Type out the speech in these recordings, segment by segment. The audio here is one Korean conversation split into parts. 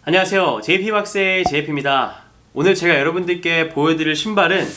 안녕하세요. JP박스의 JP입니다. 오늘 제가 여러분들께 보여드릴 신발은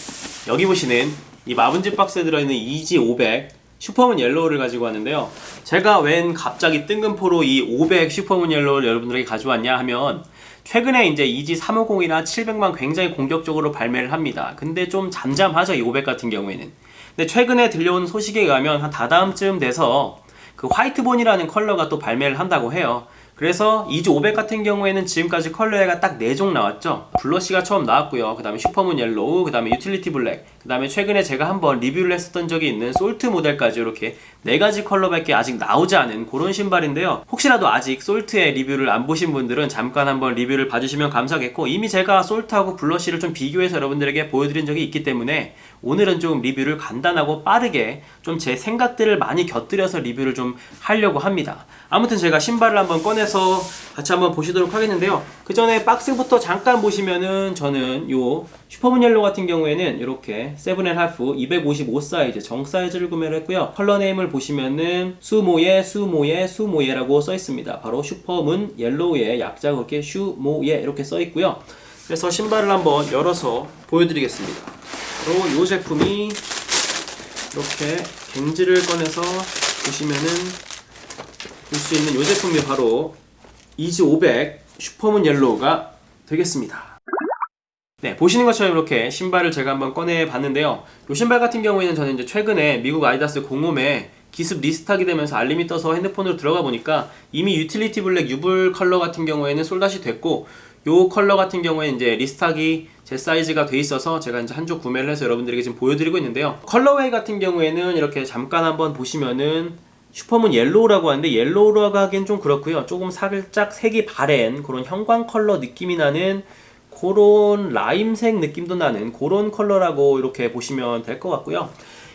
여기 보시는 이 마분지 박스에 들어있는 이지 500 슈퍼문 옐로우를 가지고 왔는데요. 제가 웬 갑자기 뜬금포로 이 500 슈퍼문 옐로우를 여러분들에게 가져왔냐 하면 최근에 이제 이지 350이나 700만 굉장히 공격적으로 발매를 합니다. 근데 좀 잠잠하죠, 이 500 같은 경우에는. 근데 최근에 들려온 소식에 의하면 한 다다음쯤 돼서 그 화이트본이라는 컬러가 또 발매를 한다고 해요. 그래서 이지 500 같은 경우에는 지금까지 컬러가 딱 4종 나왔죠. 블러쉬가 처음 나왔고요. 그 다음에 슈퍼문 옐로우, 그 다음에 유틸리티 블랙, 그 다음에 최근에 제가 한번 리뷰를 했었던 적이 있는 솔트 모델까지 이렇게 4가지 컬러밖에 아직 나오지 않은 그런 신발인데요. 혹시라도 아직 솔트의 리뷰를 안 보신 분들은 잠깐 한번 리뷰를 봐주시면 감사하겠고, 이미 제가 솔트하고 블러쉬를 좀 비교해서 여러분들에게 보여드린 적이 있기 때문에 오늘은 좀 리뷰를 간단하고 빠르게 좀 제 생각들을 많이 곁들여서 리뷰를 좀 하려고 합니다. 아무튼 제가 신발을 한번 꺼내서 같이 한번 보시도록 하겠는데요. 그 전에 박스부터 잠깐 보시면은 저는 요 슈퍼문 옐로우 같은 경우에는 이렇게 7.5 255 사이즈 정 사이즈를 구매를 했고요. 컬러 네임을 보시면은 수모예라고 써 있습니다. 바로 슈퍼문 옐로우의 약자 그렇게 슈모예 이렇게 써 있고요. 그래서 신발을 한번 열어서 보여드리겠습니다. 바로 이 제품이 이렇게 갱지를 꺼내서 보시면은 볼 수 있는 이 제품이 바로 이지 500 슈퍼문 옐로우가 되겠습니다. 네, 보시는 것처럼 이렇게 신발을 제가 한번 꺼내 봤는데요. 이 신발 같은 경우에는 저는 이제 최근에 미국 아디다스 공홈에 기습 리스트하게 되면서 알림이 떠서 핸드폰으로 들어가 보니까 이미 유틸리티 블랙 유불 컬러 같은 경우에는 솔닷이 됐고, 요 컬러 같은 경우에 이제 리스트하기 제 사이즈가 돼 있어서 제가 이제 한 쪽 구매를 해서 여러분들에게 지금 보여드리고 있는데요. 컬러웨이 같은 경우에는 이렇게 잠깐 한번 보시면은 슈퍼문 옐로우라고 하는데, 옐로우라고 하기엔 좀 그렇고요. 조금 살짝 색이 바랜 그런 형광 컬러 느낌이 나는 그런 라임색 느낌도 나는 그런 컬러라고 이렇게 보시면 될 것 같고요.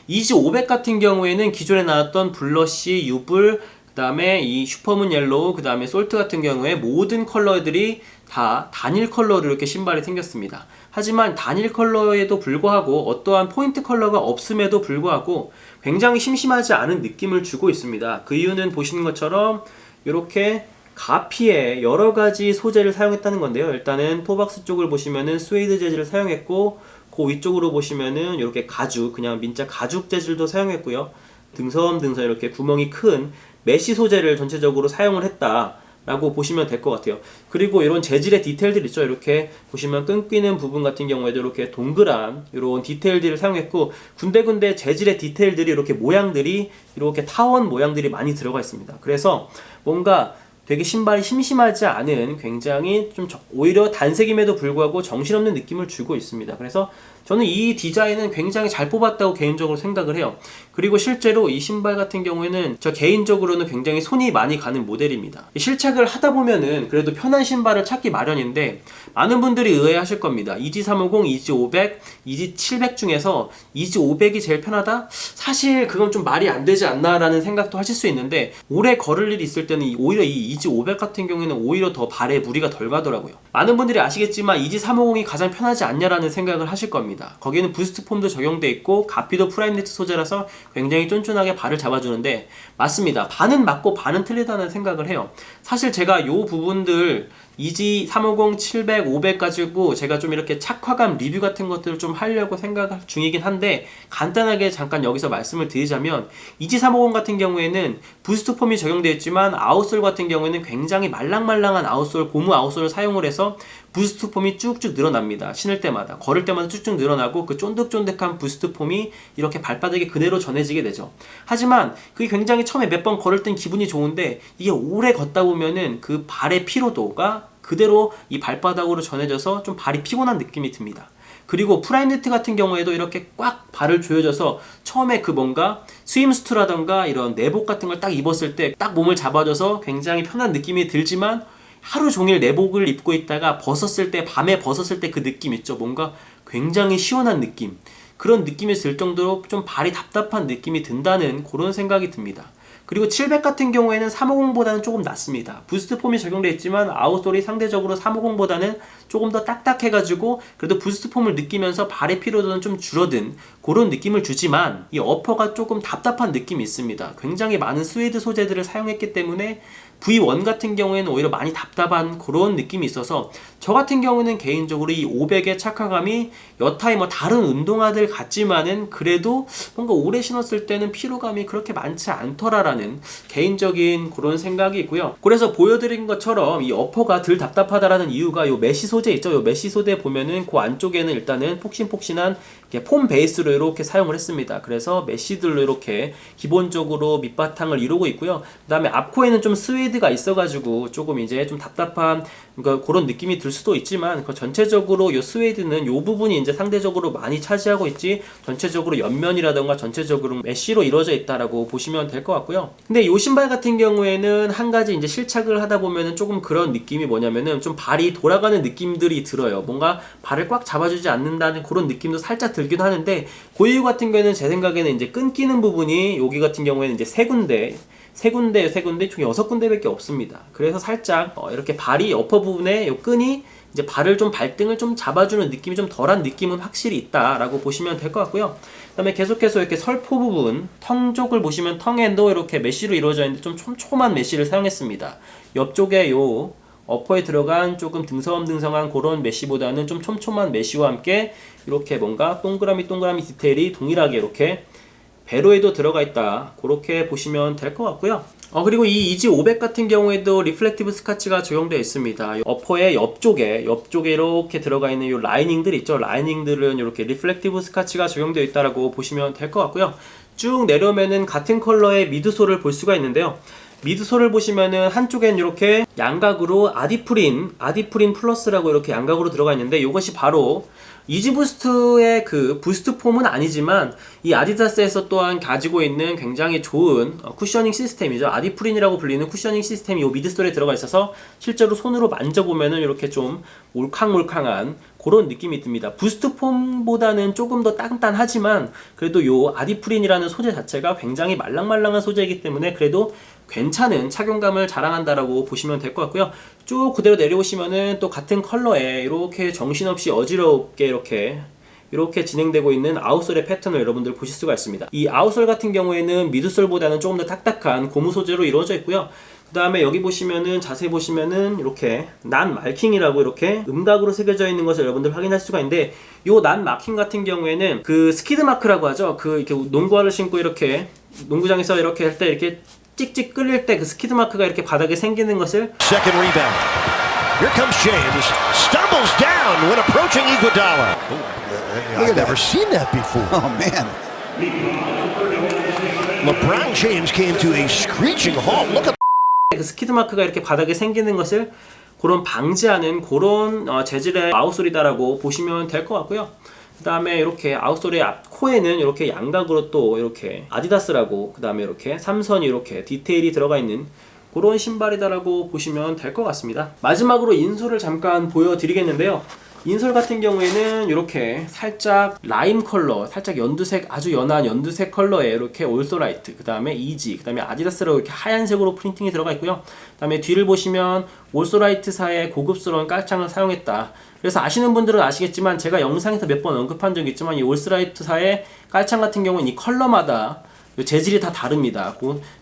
이지 500 같은 경우에는 기존에 나왔던 블러쉬, 유불, 그 다음에 이 슈퍼문 옐로우, 그 다음에 솔트 같은 경우에 모든 컬러들이 다 단일 컬러로 이렇게 신발이 생겼습니다. 하지만 단일 컬러에도 불구하고 어떠한 포인트 컬러가 없음에도 불구하고 굉장히 심심하지 않은 느낌을 주고 있습니다. 그 이유는 보시는 것처럼 이렇게 가피에 여러가지 소재를 사용했다는 건데요. 일단은 토박스 쪽을 보시면은 스웨이드 재질을 사용했고, 그 위쪽으로 보시면은 이렇게 가죽, 그냥 민자 가죽 재질도 사용했고요. 등섬 이렇게 구멍이 큰 메쉬 소재를 전체적으로 사용을 했다 라고 보시면 될 것 같아요. 그리고 이런 재질의 디테일들 있죠. 이렇게 보시면 끈끼는 부분 같은 경우에도 이렇게 동그란 이런 디테일들을 사용했고, 군데군데 재질의 디테일들이 이렇게 모양들이 이렇게 타원 모양들이 많이 들어가 있습니다. 그래서 뭔가 되게 신발이 심심하지 않은 굉장히 좀 오히려 단색임에도 불구하고 정신없는 느낌을 주고 있습니다. 그래서 저는 이 디자인은 굉장히 잘 뽑았다고 개인적으로 생각을 해요. 그리고 실제로 이 신발 같은 경우에는 저 개인적으로는 굉장히 손이 많이 가는 모델입니다. 실착을 하다 보면은 그래도 편한 신발을 찾기 마련인데, 많은 분들이 의아해하실 겁니다. 이지 350, 이지 500, 이지 700 중에서 이지 500이 제일 편하다? 사실 그건 좀 말이 안 되지 않나 라는 생각도 하실 수 있는데, 오래 걸을 일이 있을 때는 오히려 이 이지 500 같은 경우에는 오히려 더 발에 무리가 덜 가더라고요. 많은 분들이 아시겠지만 이지 350이 가장 편하지 않냐라는 생각을 하실 겁니다. 거기에는 부스트 폼도 적용돼 있고 가피도 프라임 니트 소재라서 굉장히 쫀쫀하게 발을 잡아주는데, 맞습니다. 반은 맞고 반은 틀리다는 생각을 해요. 사실 제가 요 부분들 이지 350, 700, 500 가지고 제가 좀 이렇게 착화감 리뷰 같은 것들을 좀 하려고 생각 중이긴 한데, 간단하게 잠깐 여기서 말씀을 드리자면 이지 350 같은 경우에는 부스트 폼이 적용되어 있지만 아웃솔 같은 경우에는 굉장히 말랑말랑한 아웃솔, 고무 아웃솔을 사용을 해서 부스트 폼이 쭉쭉 늘어납니다. 신을 때마다, 걸을 때마다 쭉쭉 늘어나고 그 쫀득쫀득한 부스트 폼이 이렇게 발바닥에 그대로 전해지게 되죠. 하지만 그게 굉장히 처음에 몇 번 걸을 땐 기분이 좋은데, 이게 오래 걷다 보면은 그 발의 피로도가 그대로 이 발바닥으로 전해져서 좀 발이 피곤한 느낌이 듭니다. 그리고 프라임 니트 같은 경우에도 이렇게 꽉 발을 조여줘서 처음에 그 뭔가 스윙스투라던가 이런 내복 같은 걸 딱 입었을 때 딱 몸을 잡아줘서 굉장히 편한 느낌이 들지만, 하루 종일 내복을 입고 있다가 벗었을 때, 밤에 벗었을 때 그 느낌 있죠. 뭔가 굉장히 시원한 느낌, 그런 느낌이 들 정도로 좀 발이 답답한 느낌이 든다는 그런 생각이 듭니다. 그리고 700 같은 경우에는 350보다는 조금 낫습니다. 부스트 폼이 적용되어 있지만 아웃솔이 상대적으로 350보다는 조금 더 딱딱해가지고 그래도 부스트 폼을 느끼면서 발의 피로도는 좀 줄어든 그런 느낌을 주지만, 이 어퍼가 조금 답답한 느낌이 있습니다. 굉장히 많은 스웨이드 소재들을 사용했기 때문에 V1 같은 경우에는 오히려 많이 답답한 그런 느낌이 있어서 저 같은 경우는 개인적으로 이 500의 착화감이 여타의 뭐 다른 운동화들 같지만은 그래도 뭔가 오래 신었을 때는 피로감이 그렇게 많지 않더라라는 개인적인 그런 생각이 있고요. 그래서 보여드린 것처럼 이 어퍼가 덜 답답하다라는 이유가 요 메쉬 소재 있죠. 요 메쉬 소재 보면은 그 안쪽에는 일단은 폭신폭신한 폼 베이스로 이렇게 사용을 했습니다. 그래서 메쉬들로 이렇게 기본적으로 밑바탕을 이루고 있고요. 그 다음에 앞코에는 좀 스웨이드가 있어가지고 조금 이제 좀 답답한 그런 느낌이 들 수도 있지만 전체적으로 이 스웨이드는 이 부분이 이제 상대적으로 많이 차지하고 있지 전체적으로 옆면이라던가 전체적으로 메쉬로 이루어져 있다라고 보시면 될 것 같고요. 근데 이 신발 같은 경우에는 한 가지 이제 실착을 하다 보면은 조금 그런 느낌이 뭐냐면은 좀 발이 돌아가는 느낌들이 들어요. 뭔가 발을 꽉 잡아주지 않는다는 그런 느낌도 살짝 들긴 하는데 그 이유 같은 경우에는 제 생각에는 이제 끊기는 부분이 여기 같은 경우에는 이제 세 군데 총 6군데밖에 없습니다. 그래서 살짝 이렇게 발이 어퍼 부분에 요 끈이 이제 발을 좀 발등을 좀 잡아주는 느낌이 좀 덜한 느낌은 확실히 있다라고 보시면 될 것 같고요. 그 다음에 계속해서 이렇게 설포 부분, 텅 쪽을 보시면 텅엔도 이렇게 메쉬로 이루어져 있는데 좀 촘촘한 메쉬를 사용했습니다. 옆쪽에 요 어퍼에 들어간 조금 등성한 그런 메쉬보다는 좀 촘촘한 메쉬와 함께 이렇게 뭔가 동그라미 디테일이 동일하게 이렇게 배로에도 들어가 있다. 그렇게 보시면 될 것 같고요. 그리고 이 이지 500 같은 경우에도 리플렉티브 스카치가 적용되어 있습니다. 어퍼의 옆쪽에 이렇게 들어가 있는 이 라이닝들 있죠. 라이닝들은 이렇게 리플렉티브 스카치가 적용되어 있다라고 보시면 될 것 같고요. 쭉 내려오면은 같은 컬러의 미드솔을 볼 수가 있는데요. 미드솔을 보시면은 한쪽엔 이렇게 양각으로 아디프린 플러스라고 이렇게 양각으로 들어가 있는데 이것이 바로 이지부스트의 그 부스트 폼은 아니지만 이 아디다스에서 또한 가지고 있는 굉장히 좋은 쿠셔닝 시스템이죠. 아디프린이라고 불리는 쿠셔닝 시스템이 이 미드솔에 들어가 있어서 실제로 손으로 만져보면은 이렇게 좀 몰캉몰캉한 그런 느낌이 듭니다. 부스트 폼보다는 조금 더 단단하지만 그래도 이 아디프린이라는 소재 자체가 굉장히 말랑말랑한 소재이기 때문에 그래도 괜찮은 착용감을 자랑한다라고 보시면 될 것 같고요. 쭉 그대로 내려오시면은 또 같은 컬러에 이렇게 정신없이 어지럽게 이렇게 진행되고 있는 아웃솔의 패턴을 여러분들 보실 수가 있습니다. 이 아웃솔 같은 경우에는 미드솔보다는 조금 더 딱딱한 고무 소재로 이루어져 있고요. 그 다음에 여기 보시면은 자세히 보시면은 이렇게 난 마킹이라고 이렇게 음각으로 새겨져 있는 것을 여러분들 확인할 수가 있는데 요 난 마킹 같은 경우에는 그 스키드 마크라고 하죠. 그 이렇게 농구화를 신고 이렇게 농구장에서 이렇게 할 때 이렇게 찍찍 끌릴 때 그 스키드 마크가 이렇게 바닥에 생기는 것을 Second rebound. Here comes James. Stumbles down when approaching Iguodala. I've never seen that before. Oh, man. LeBron James came to a screeching halt. Look at 그 스키드 마크가 이렇게 바닥에 생기는 것을 그런 방지하는 그런 재질의 아웃솔이다라고 보시면 될 것 같고요. 그 다음에 이렇게 아웃솔의 앞코에는 이렇게 양각으로 또 이렇게 아디다스라고 그 다음에 이렇게 삼선이 이렇게 디테일이 들어가 있는 그런 신발이다라고 보시면 될 것 같습니다. 마지막으로 인솔을 잠깐 보여드리겠는데요. 인솔 같은 경우에는 이렇게 살짝 라임 컬러, 살짝 연두색, 아주 연한 연두색 컬러에 이렇게 올소라이트, 그 다음에 이지, 그 다음에 아디다스라고 이렇게 하얀색으로 프린팅이 들어가 있고요. 그 다음에 뒤를 보시면 올소라이트사의 고급스러운 깔창을 사용했다. 그래서 아시는 분들은 아시겠지만 제가 영상에서 몇 번 언급한 적이 있지만 이 올소라이트사의 깔창 같은 경우는 이 컬러마다 재질이 다 다릅니다.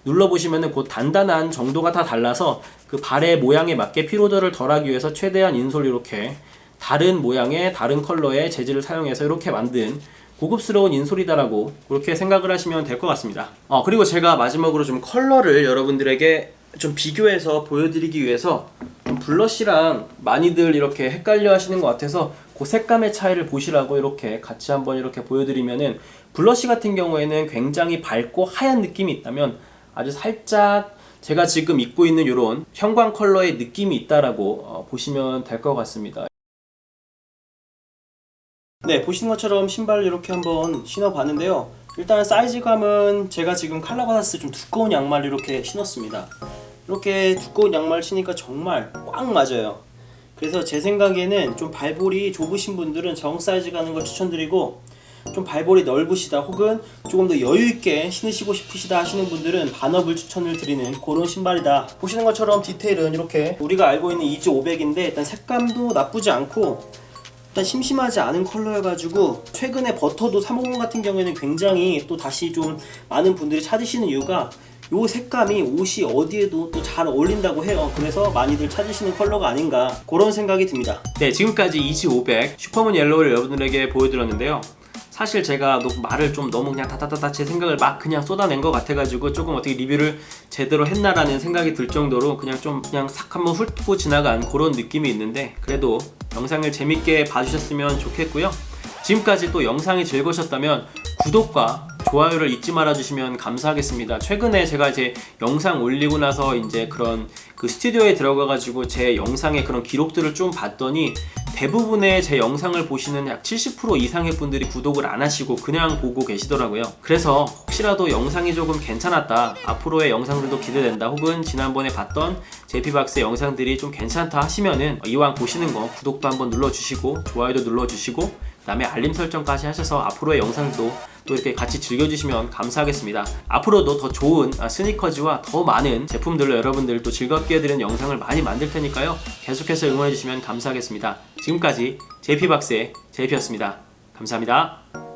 눌러보시면은 그 단단한 정도가 다 달라서 그 발의 모양에 맞게 피로도를 덜하기 위해서 최대한 인솔 이렇게 다른 모양의 다른 컬러의 재질을 사용해서 이렇게 만든 고급스러운 인솔이다라고 그렇게 생각을 하시면 될 것 같습니다. 그리고 제가 마지막으로 좀 컬러를 여러분들에게 좀 비교해서 보여드리기 위해서 좀 블러쉬랑 많이들 이렇게 헷갈려 하시는 것 같아서 그 색감의 차이를 보시라고 이렇게 같이 한번 이렇게 보여드리면은 블러쉬 같은 경우에는 굉장히 밝고 하얀 느낌이 있다면 아주 살짝 제가 지금 입고 있는 이런 형광 컬러의 느낌이 있다라고 보시면 될 것 같습니다. 네, 보시는 것처럼 신발을 이렇게 한번 신어봤는데요. 일단 사이즈감은 제가 지금 칼라바사스 좀 두꺼운 양말을 이렇게 신었습니다. 이렇게 두꺼운 양말 신으니까 정말 꽉 맞아요. 그래서 제 생각에는 좀 발볼이 좁으신 분들은 정 사이즈 가는 걸 추천드리고 좀 발볼이 넓으시다 혹은 조금 더 여유있게 신으시고 싶으시다 하시는 분들은 반업을 추천을 드리는 그런 신발이다. 보시는 것처럼 디테일은 이렇게 우리가 알고 있는 이지 500인데 일단 색감도 나쁘지 않고 일단 심심하지 않은 컬러여가지고 최근에 버터도 350 같은 경우에는 굉장히 또 다시 좀 많은 분들이 찾으시는 이유가 요 색감이 옷이 어디에도 또 잘 어울린다고 해요. 그래서 많이들 찾으시는 컬러가 아닌가 그런 생각이 듭니다. 네, 지금까지 EG500 슈퍼문 옐로우를 여러분들에게 보여드렸는데요. 사실 제가 말을 좀 너무 그냥 다다다다 제 생각을 막 그냥 쏟아낸 것 같아가지고 조금 어떻게 리뷰를 제대로 했나라는 생각이 들 정도로 그냥 싹 한번 훑고 지나간 그런 느낌이 있는데, 그래도 영상을 재밌게 봐주셨으면 좋겠고요. 지금까지 또 영상이 즐거우셨다면 구독과 좋아요를 잊지 말아주시면 감사하겠습니다. 최근에 제가 이제 영상 올리고 나서 이제 그런 그 스튜디오에 들어가가지고 제 영상의 그런 기록들을 좀 봤더니 대부분의 제 영상을 보시는 약 70% 이상의 분들이 구독을 안 하시고 그냥 보고 계시더라고요. 그래서 혹시라도 영상이 조금 괜찮았다, 앞으로의 영상들도 기대된다, 혹은 지난번에 봤던 JP박스의 영상들이 좀 괜찮다 하시면은 이왕 보시는 거 구독도 한번 눌러주시고 좋아요도 눌러주시고 그 다음에 알림 설정까지 하셔서 앞으로의 영상도 또 이렇게 같이 즐겨주시면 감사하겠습니다. 앞으로도 더 좋은 스니커즈와 더 많은 제품들로 여러분들 또 즐겁게 해드리는 영상을 많이 만들 테니까요. 계속해서 응원해주시면 감사하겠습니다. 지금까지 JP박스의 JP였습니다. 감사합니다.